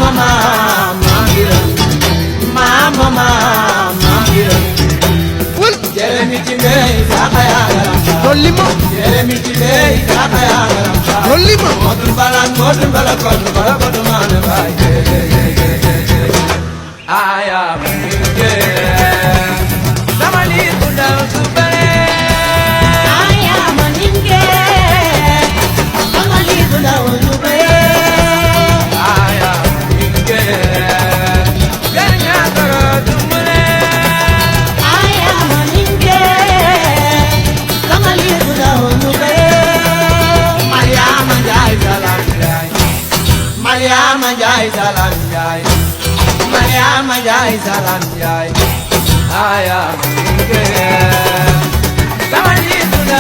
mama Mambiram mama Mambiram Jeremy Timey Sakaya Rolimo Jeremy Timey Sakaya Rolimo Modul balan kodu man bhai aya minge samali kunda subare aya minge samali kunda subare aya minge ganya karo tumre aya minge samali kunda subare Mariama jai salam jai Mariama jai salam jai Mariama jai salam jai aya minge samali kunda